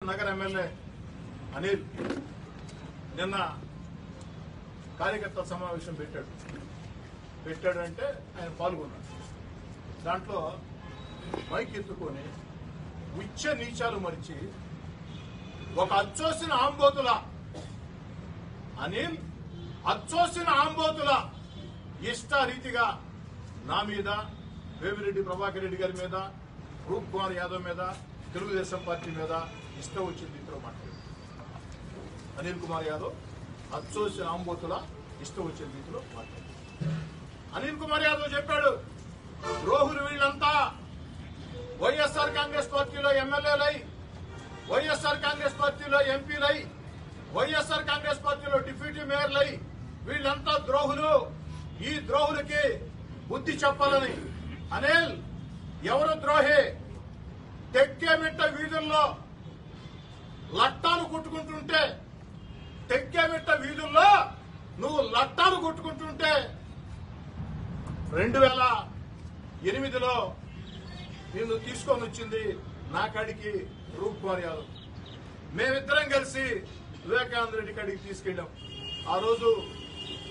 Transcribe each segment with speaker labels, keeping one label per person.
Speaker 1: నగర ఎమ్మెల్యే అనిల్ నిన్న కార్యకర్తల సమావేశం పెట్టాడంటే ఆయన పాల్గొన్నాడు. దాంట్లో మైక్ ఎత్తుకొని ఉచ్చ నీచాలు మరిచి ఒక అచ్చోసిన ఆంబోతుల అనిల్ అచ్చోసిన ఆంబోతుల ఇష్టారీతిగా నా మీద, వేమిరెడ్డి ప్రభాకర్ రెడ్డి గారి మీద, రూప్ కుమార్ యాదవ్ మీద, తెలుగుదేశం పార్టీ మీద ఇష్టం వచ్చిన రీతిలో మాట్లాడారు. అనిల్ కుమార్ యాదవ్ అచ్చోసిన ఆంబోతుల ఇష్టం వచ్చిన రీతిలో మాట్లాడారు. అనిల్ కుమార్ యాదవ్ చెప్పాడు, ద్రోహులు వీళ్ళంతా వైఎస్ఆర్ కాంగ్రెస్ పార్టీలో ఎమ్మెల్యేలై, వైఎస్ఆర్ కాంగ్రెస్ పార్టీలో ఎంపీలై, వైఎస్ఆర్ కాంగ్రెస్ పార్టీలో డిప్యూటీ మేయర్లై, వీళ్ళంతా ద్రోహులు. ఈ ద్రోహులకి బుద్ధి చెప్పాలని. అనిల్ ఎవరు ద్రోహి? తెక్కేమిట్ట వీధుల్లో లట్టాలు కొట్టుకుంటుంటే, తెక్కేమిట్ట వీధుల్లో నువ్వు లట్టాలు కొట్టుకుంటుంటే 2008లో నిన్ను తీసుకొని వచ్చింది నా కాడికి రూప్ కుమార్ యాదవ్. మేమిద్దరం కలిసి వివేకానంద రెడ్డి కాడికి తీసుకెళ్ళాం. ఆ రోజు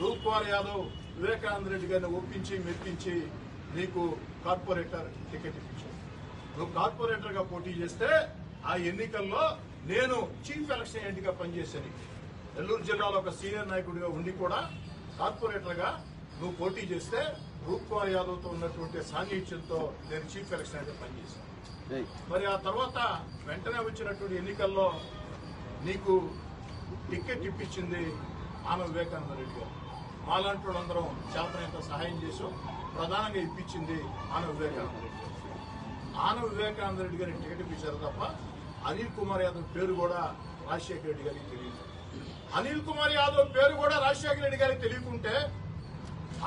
Speaker 1: రూప్ కుమార్ యాదవ్ వివేకానంద రెడ్డి గారిని ఒప్పించి మెప్పించి నీకు కార్పొరేటర్ టికెట్ ఇప్పించాడు. నువ్వు కార్పొరేటర్ గా పోటీ చేస్తే ఆ ఎన్నికల్లో నేను చీఫ్ ఎలక్షన్ ఏజెంట్ గా పనిచేశాను. నెల్లూరు జిల్లాలో ఒక సీనియర్ నాయకుడిగా ఉండి కూడా కార్పొరేటర్ గా నువ్వు పోటీ చేస్తే రూప్ కుమార్ యాదవ్ తో ఉన్నటువంటి సాన్నిధ్యంతో నేను చీఫ్ ఎలక్షన్ ఏజెంట్ పనిచేశాను. మరి ఆ తర్వాత వెంటనే వచ్చినటువంటి ఎన్నికల్లో నీకు టికెట్ ఇప్పించింది ఆమె వివేకానంద రెడ్డి గారు. మాలాంటి వాళ్ళందరం చేతనంత సహాయం చేసాం. ప్రధానంగా ఇప్పించింది ఆమె వివేకానంద రెడ్డి గారు. ఆమె వివేకానంద రెడ్డి గారికి టికెట్ ఇప్పించారు తప్ప అనిల్ కుమార్ యాదవ్ పేరు కూడా రాజశేఖర రెడ్డి గారికి తెలియదు. అనిల్ కుమార్ యాదవ్ పేరు కూడా రాజశేఖర రెడ్డి గారికి తెలియకుంటే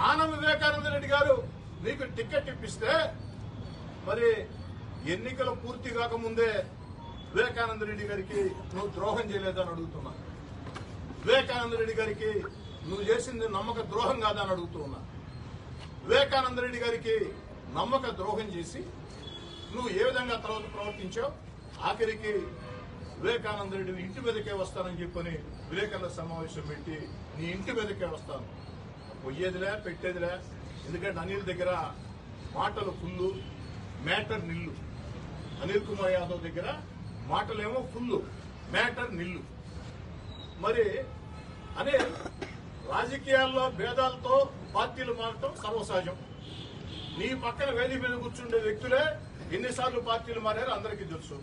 Speaker 1: ఆనం వివేకానంద రెడ్డి గారు నీకు టికెట్ ఇప్పిస్తే మరి ఎన్నికలు పూర్తి కాకముందే వివేకానంద రెడ్డి గారికి నువ్వు ద్రోహం చేయలేదని అడుగుతున్నా. వివేకానంద రెడ్డి గారికి నువ్వు చేసింది నమ్మక ద్రోహం కాదని అడుగుతూ ఉన్నా. వివేకానంద రెడ్డి గారికి నమ్మక ద్రోహం చేసి నువ్వు ఏ విధంగా తర్వాత ప్రవర్తించావు? ఆఖరికి వివేకానంద రెడ్డిని ఇంటి మీదకే వస్తానని చెప్పని విలేకరుల సమావేశం పెట్టి నీ ఇంటి మీదకే వస్తాను, పొయ్యేదిలే పెట్టేదిలే. ఎందుకంటే అనిల్ దగ్గర మాటలు ఫుల్లు, మ్యాటర్ నిల్లు. అనిల్ కుమార్ యాదవ్ దగ్గర మాటలేమో ఫుల్లు, మ్యాటర్ నిల్లు. మరి అనే రాజకీయాల్లో భేదాలతో పార్టీలు మారటం సర్వసహజం. నీ పక్కన వేది మీద కూర్చుండే వ్యక్తులే ఎన్నిసార్లు పార్టీలు మారారో అందరికీ తెలుసు.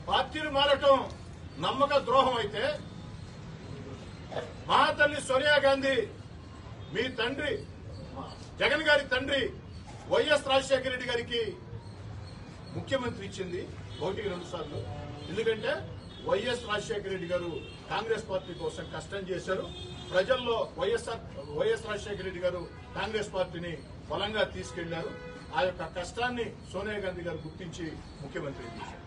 Speaker 1: పార్టీలు మారటం నమ్మక ద్రోహం అయితే మహాతల్లి సోనియా గాంధీ మీ తండ్రి జగన్ గారి తండ్రి వైఎస్ రాజశేఖర రెడ్డి గారికి ముఖ్యమంత్రి ఇచ్చింది 1-2 సార్లు. ఎందుకంటే వైఎస్ రాజశేఖర రెడ్డి గారు కాంగ్రెస్ పార్టీ కోసం కష్టం చేశారు. ప్రజల్లో వైఎస్ రాజశేఖర రెడ్డి గారు కాంగ్రెస్ పార్టీని బలంగా తీసుకెళ్లారు. ఆ యొక్క కష్టాన్ని సోనియా గాంధీ గారు గుర్తించి ముఖ్యమంత్రి చేశారు.